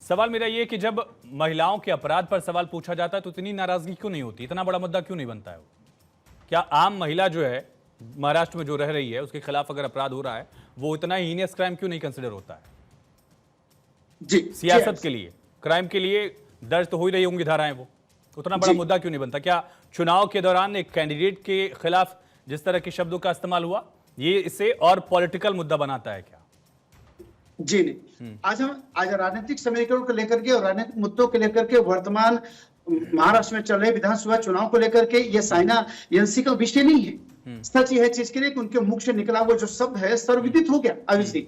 सवाल मेरा ये कि जब महिलाओं के अपराध पर सवाल पूछा जाता है तो इतनी नाराजगी क्यों नहीं होती, इतना बड़ा मुद्दा क्यों नहीं बनता है वो? क्या आम महिला जो है महाराष्ट्र में जो रह रही है उसके खिलाफ अगर अपराध हो रहा है वो इतना हीनियस क्राइम क्यों नहीं कंसिडर होता है? जी सियासत के लिए, क्राइम के लिए दर्ज तो हो ही रही होंगी धाराएं, वो उतना बड़ा मुद्दा क्यों नहीं बनता? क्या चुनाव के दौरान एक कैंडिडेट के खिलाफ जिस तरह के शब्दों का इस्तेमाल हुआ ये इसे और पॉलिटिकल मुद्दा बनाता है क्या? जी नहीं, आज राजनीतिक समीकरणों को लेकर के और राजनीतिक मुद्दों को लेकर के वर्तमान महाराष्ट्र में चल रहे विधानसभा चुनाव को लेकर के ये साइना एजेंसी का विषय नहीं है। सच यह है चीज के लिए कि उनके मुख से निकला वो जो शब्द है सर्वविदित हो गया। अभी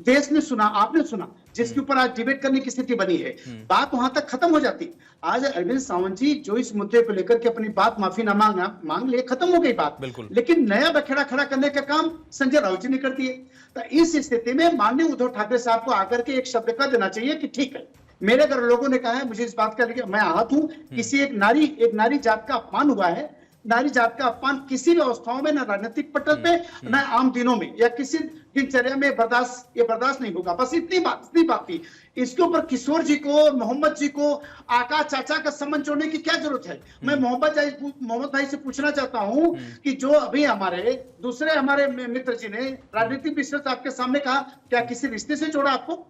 देश ने सुना, आपने सुना, जिसके ऊपर आज डिबेट करने की स्थिति बनी है, बात वहां तक खत्म हो जाती। आज अरविंद सावंत जी जो इस मुद्दे को लेकर के अपनी बात माफीनामा मांग ले, खत्म हो गई बात। लेकिन नया बखेड़ा खड़ा करने का काम संजय राउत जी ने कर दिए। तो इस स्थिति में माननीय उद्धव ठाकरे साहब को आकर के एक शब्द कह देना चाहिए कि ठीक है, मेरे अगर लोगों ने कहा है, मुझे इस बात का लेकर मैं आहत हूं, किसी एक नारी जात का अपमान हुआ है। नारी जात का अपमान किसी भी अवस्थाओं में, ना राजनीतिक पटल पे, ना आम दिनों में या किसी दिनचर्या में बर्दाश्त नहीं होगा। बस इतनी बात थी। इसके ऊपर किशोर जी को, मोहम्मद जी को, आकाश चाचा का संबंध जोड़ने की क्या जरूरत है? मैं मोहम्मद भाई से पूछना चाहता हूं कि जो अभी हमारे मित्र जी ने राजनीतिक विश्लेषक आपके सामने कहा, क्या किसी रिश्ते से जोड़ा आपको?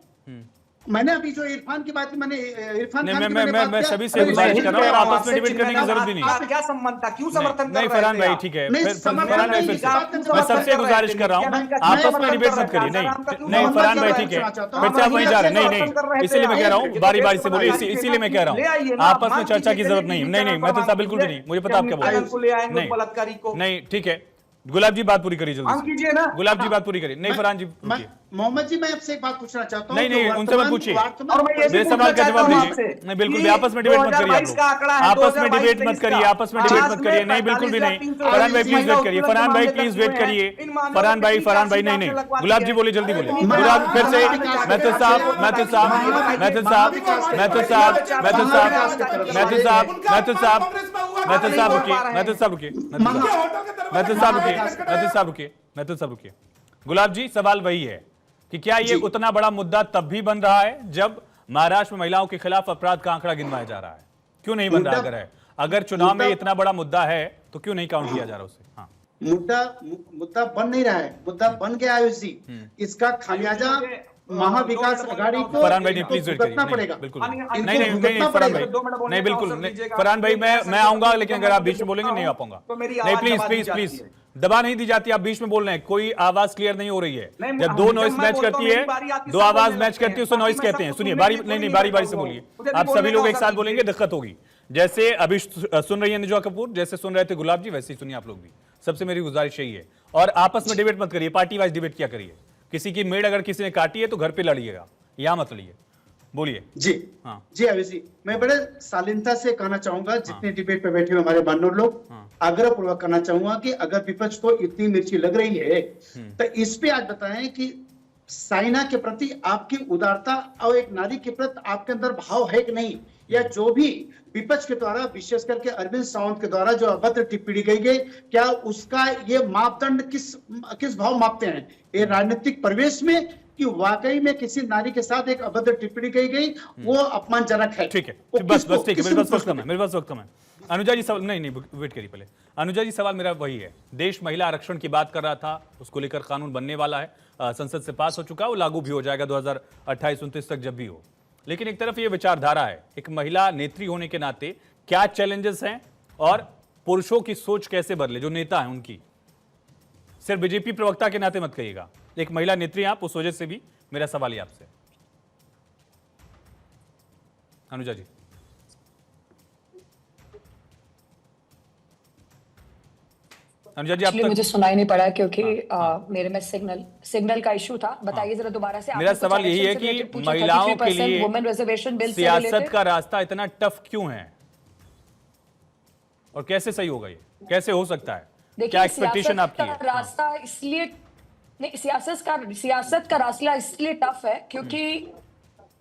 मैंने अभी जो इरफान की बात की, मैंने इरफान खान की मैंने बात मैं सभी से गुजारिश कर रहा हूं, आपस में डिबेट करने की जरूरत भी नहीं। आपका क्या संबंध था, क्यों समर्थन कर रहे थे? फरहान भाई ठीक है, फरहान भाई फिर से मैं सबसे गुजारिश कर रहा हूं, आपस में डिबेट मत करिए। नहीं फरहान भाई ठीक है, फिर से आप वहीं जा रहे हैं। नहीं, इसीलिए मैं कह रहा हूं बारी बारी से बोलिए, इसीलिए मैं कह रहा हूं आपस में चर्चा की जरूरत नहीं। नहीं मैं तो बिल्कुल भी नहीं, मुझे पता आप क्या बोल रहे हैं। नहीं ठीक है, गुलाब जी बात पूरी करिए जल्दी से। गुलाब जी बात पूरी करिए। नहीं फरहान जी, मोहम्मद जी मैं आपसे एक बात पूछना चाहता हूं। नहीं उनसे मत पूछिए, मेरे सवाल का जवाब दीजिए। नहीं बिल्कुल भी आपस में डिबेट मत करिए, आपस में डिबेट मत करिए, आपस में डिबेट मत करिए। नहीं बिल्कुल भी नहीं। फरहान भाई प्लीज वेट करिए, फरहान भाई प्लीज वेट करिए। फरहान भाई नहीं, गुलाब जी बोलिए, जल्दी बोलिए। गुलाब फिर से मैथुर साहब रुकिए। गुलाब जी सवाल वही है कि क्या ये उतना बड़ा मुद्दा तब भी बन रहा है जब महाराष्ट्र में महिलाओं के खिलाफ अपराध का आंकड़ा गिनवाया जा रहा है? क्यों नहीं बन रहा? अगर चुनाव में इतना बड़ा मुद्दा है तो क्यों नहीं काउंट किया जा रहा उसे? हाँ, मुद्दा बन नहीं रहा है, मुद्दा बन गया आयुष जी। इसका खामियाजा महाविकास आघाड़ी को फरहान भाई प्लीज वेट करिए। पड़ेगा। बिल्कुल नहीं फरहान भाई नहीं, बिल्कुल फरहान भाई मैं आऊंगा, लेकिन अगर आप बीच में बोलेंगे नहीं आ पाऊंगा। नहीं प्लीज दबा नहीं दी जाती, आप बीच में बोल रहे हैं, कोई आवाज क्लियर नहीं हो रही है। जब दो नॉइस मैच करती है, दो आवाज मैच करती है उसको नॉइस कहते हैं। सुनिए बारी बारी से बोलिए, आप सभी लोग एक साथ बोलेंगे दिक्कत होगी। जैसे अभी सुन रही है निजवा कपूर, जैसे सुन रहे थे गुलाब जी, वैसे ही सुनिए आप लोग भी। सबसे मेरी गुजारिश यही है, और आपस में डिबेट मत करिए, पार्टी वाइज डिबेट क्या करिए। किसी की मेड़ अगर किसी ने काटी है तो घर पे लड़िएगा, यहां मत लड़िए। बोलिए जी। हाँ जी अभी जी, मैं बड़े शालीनता से कहना चाहूंगा, जितने डिबेट पे बैठे हुए हमारे बानर लोग, आग्रह पूर्वक करना चाहूंगा कि अगर विपक्ष को इतनी मिर्ची लग रही है तो इस पे आज बताएं कि साइना के प्रति आपकी उदारता और एक नारी के प्रति आपके अंदर भाव है कि नहीं, या जो भी विपक्ष के द्वारा विशेष करके अरविंद सावंत के द्वारा जो अभद्र टिप्पणी गई गई, क्या उसका ये मापदंड किस भाव मापते हैं? ये राजनीतिक परिवेश में कि वाकई में किसी नारी के साथ एक अभद्र टिप्पणी की गई वो अपमानजनक है? ठीक है, बस ठीक है, मेरे पास वक्त कम है। अनुजा जी सवाल नहीं वेट करिए पहले। अनुजा जी सवाल मेरा वही है, देश महिला आरक्षण की बात कर रहा था, उसको लेकर कानून बनने वाला है, संसद से पास हो चुका है, वो लागू भी हो जाएगा 2028-29 तक जब भी हो। लेकिन एक तरफ ये विचारधारा है, एक महिला नेत्री होने के नाते क्या चैलेंजेस हैं और पुरुषों की सोच कैसे बदले, जो नेता हैं उनकी। सिर्फ बीजेपी प्रवक्ता के नाते मत कहिएगा, एक महिला नेत्री आप, उस वजह से भी मेरा सवाल है आपसे। अनुजा जी आप मुझे सुनाई नहीं पड़ा क्योंकि मेरे में सिग्नल का इशू था। बताइए जरा दोबारा से। मेरा सवाल यही है कि महिलाओं के लिए वुमेन रिजर्वेशन बिल सियासत का रास्ता इतना टफ क्यों है और कैसे सही होगा, ये कैसे हो सकता है? क्या एक्सपेक्टेशन आपकी है? रास्ता इसलिए नहीं, सियासत का रास्ता इसलिए टफ है क्योंकि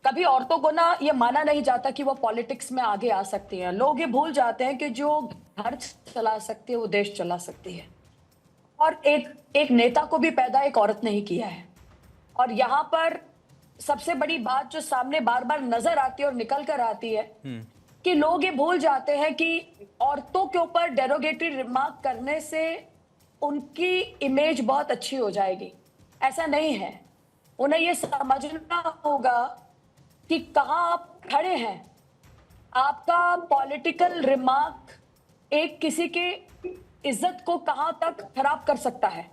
कभी औरतों को ना ये माना नहीं जाता कि वो पॉलिटिक्स में आगे आ सकती हैं। लोग ये भूल जाते हैं कि जो घर चला सकती है वो देश चला सकती है, और एक नेता को भी पैदा एक औरत ने ही किया है। और यहाँ पर सबसे बड़ी बात जो सामने बार बार नजर आती है और निकल कर आती है कि लोग ये भूल जाते हैं कि औरतों के ऊपर डेरोगेटरी रिमार्क करने से उनकी इमेज बहुत अच्छी हो जाएगी। ऐसा नहीं है। उन्हें ये समझना होगा कि कहां आप खड़े हैं। आपका पॉलिटिकल रिमार्क एक किसी के इज्जत को कहां तक खराब कर सकता है।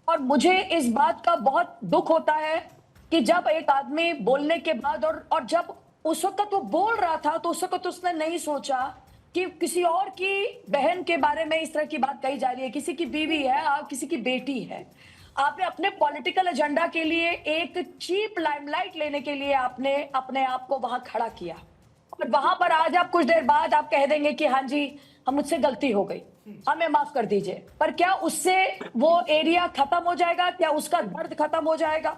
और मुझे इस बात का बहुत दुख होता है कि जब एक आदमी बोलने के बाद और जब उस वक्त वो बोल रहा था तो उस वक्त उसने नहीं सोचा कि किसी और की बहन के बारे में इस तरह की बात कही जा रही है, किसी की बीवी है, आप किसी की बेटी है। आपने अपने पॉलिटिकल एजेंडा के लिए एक चीप लाइमलाइट लेने के लिए आपने अपने आप को वहां खड़ा किया और वहां पर आज आप कुछ देर बाद आप कह देंगे कि हाँ जी हम मुझसे गलती हो गई, हमें माफ कर दीजिए। पर क्या उससे वो एरिया खत्म हो जाएगा? क्या उसका दर्द खत्म हो जाएगा?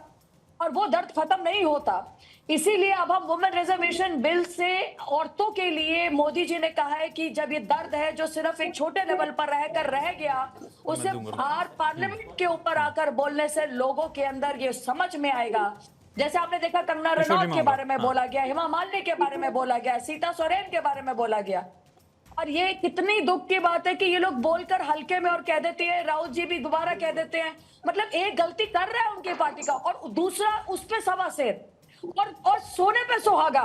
और वो दर्द खत्म नहीं होता। इसीलिए अब हम वुमेन रिजर्वेशन बिल से औरतों के लिए मोदी जी ने कहा है कि जब ये दर्द है जो सिर्फ एक छोटे लेवल पर रहकर रह गया, उसे बाहर पार्लियामेंट के ऊपर आकर बोलने से लोगों के अंदर ये समझ में आएगा। जैसे आपने देखा कंगना रनौत के बारे में बोला गया, हेमा मालिनी के बारे में बोला गया, सीता सोरेन के बारे में बोला गया। और ये कितनी दुख की बात है कि ये लोग बोलकर हल्के में और कह देते हैं, राउत जी भी दोबारा कह देते हैं। मतलब एक गलती कर रहा है उनकी पार्टी का और दूसरा उस पे सवा शेर और सोने पे सुहागा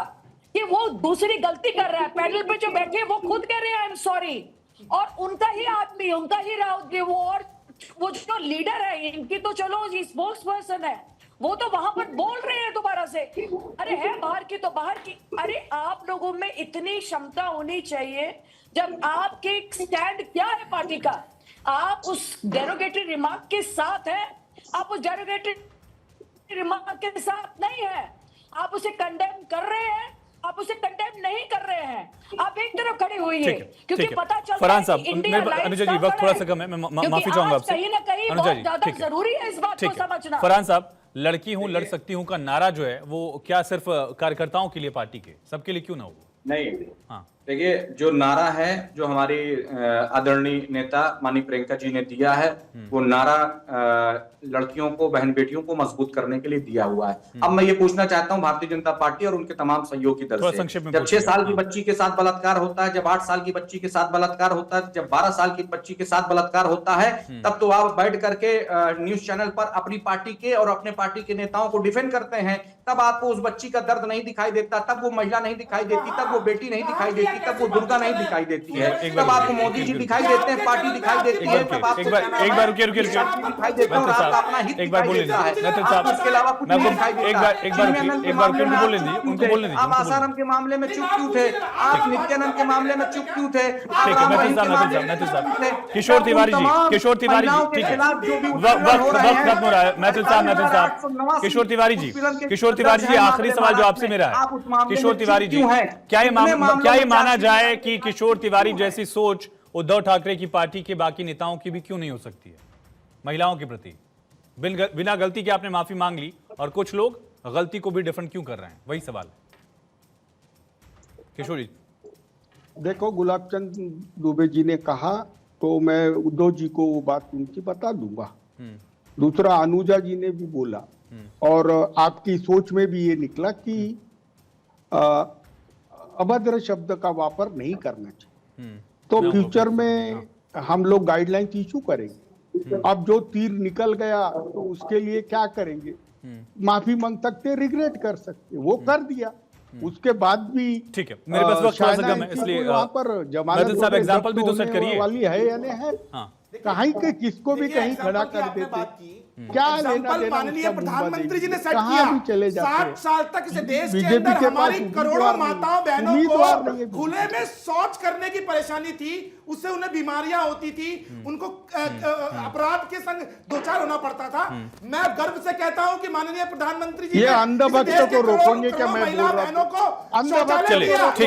कि वो दूसरी गलती कर रहा है। पैनल पे जो बैठे हैं वो खुद कह रहे हैं आई एम सॉरी, और उनका ही आदमी, उनका ही राउत जी, वो जो लीडर है इनकी, तो चलो स्पोक्स पर्सन है, वो तो वहां पर बोल रहे हैं दोबारा से। अरे है बाहर की तो बाहर की। अरे आप लोगों में इतनी क्षमता होनी चाहिए, जब आपके स्टैंड क्या है पार्टी का, आप उस डेरोगेटरी रिमार्क के साथ हैं, आप उस डेरोगेटरी रिमार्क के साथ नहीं है, आप उसे कंडेम कर रहे हैं, आप उसे कंडेम नहीं कर रहे हैं, आप एक तरफ खड़े हुई है। क्योंकि पता चलता फरहान है साहब, कि इंडिया अनुजा जी वक्त थोड़ा सा कम है, मैं माफी चाहूंगा आपसे। कहीं ना कहीं बहुत ज्यादा जरूरी है इस बात को समझना। फरहान साहब, लड़की हूं लड़ सकती हूं का नारा जो है वो क्या सिर्फ कार्यकर्ताओं के लिए, पार्टी के सबके लिए क्यों ना हो? नहीं, हाँ देखिए जो नारा है जो हमारी आदरणीय नेता माननीय प्रियंका जी ने दिया है, वो नारा लड़कियों को, बहन बेटियों को मजबूत करने के लिए दिया हुआ है। अब मैं ये पूछना चाहता हूं भारतीय जनता पार्टी और उनके तमाम सहयोगी दल से, जब 6 साल की बच्ची के साथ बलात्कार होता है, जब 8 साल की बच्ची के साथ बलात्कार होता है, जब 12 साल की बच्ची के साथ बलात्कार होता है, तब तो आप बैठ करके न्यूज चैनल पर अपनी पार्टी के और अपने पार्टी के नेताओं को डिफेंड करते हैं। तब आपको उस बच्ची का दर्द नहीं दिखाई देता, तब वो महिला नहीं दिखाई देती, तब वो बेटी नहीं दिखाई देती, तब वो दुर्गा नहीं दिखाई देती है, तब आपको मोदी जी दिखाई देते हैं, पार्टी दिखाई देती है, तब आपको एक बार रुकिए दिखाई देता है और आपका अपना हित एक बार बोल लीजिए नथन साहब, इसके अलावा कुछ नहीं दिखाई देता। एक बार उनको बोल लीजिए, उनको बोलने दीजिए। आप आसाराम के मामले में चुप क्यों थे? आप नित्यानंद के मामले में चुप क्यों थे? ठीक है नथन साहब, किशोर तिवारी जी, किशोर तिवारी जी, ठीक है वक्त खत्म हो रहा है। नथन साहब, किशोर तिवारी जी, किशोर तिवारी जी, आखिरी सवाल जो आपसे मेरा है, किशोर तिवारी जी, क्या ये माना जाए कि किशोर तिवारी जैसी सोच उद्धव ठाकरे की पार्टी के बाकी नेताओं की भी क्यों नहीं हो सकती है महिलाओं के प्रति? बिना गलती के आपने माफी मांग ली और कुछ लोग गलती को भी डिफेंड क्यों कर रहे हैं, वही सवाल है। किशोर जी देखो, गुलाबचंद दुबे जी ने कहा तो मैं उद्धव जी को वो बात उनकी बता दूंगा। दूसरा, अनुजा जी ने भी बोला और आपकी सोच में भी ये निकला कि अभद्र शब्द का वापर नहीं करना चाहिए। तो फ्यूचर में हम लोग गाइडलाइंस इशू करेंगे। अब जो तीर निकल गया तो उसके लिए क्या करेंगे? माफी मांग सकते, रिग्रेट कर सकते, वो कर दिया। उसके बाद भी ठीक है, मेरे पास वक्त थोड़ा सा कम है, इसलिए वहां पर जमानत साहब एग्जांपल भी तो सेट करिए वाली है या नहीं है। हाँ कहीं के किसको भी कहीं खड़ा कर देते, क्या लेना देना? माननीय प्रधानमंत्री जी ने सेट कहाँ भी चले किया। जाते 60 साल तक इस देश के बीजेपी अंदर के हमारी पास करोड़ों माताओं बहनों उम्मीदवार नहीं है। को खुले में शौच करने की परेशानी थी, उससे उन्हें बीमारियां होती थी, उनको अपराध के संग दो चार होना पड़ता था। मैं गर्व से कहता हूं कि माननीय प्रधानमंत्री जी ये अंधभक्त को रोकेंगे क्या? मैं बोल रहा हूं को अंधभक्त। चलिए ठीक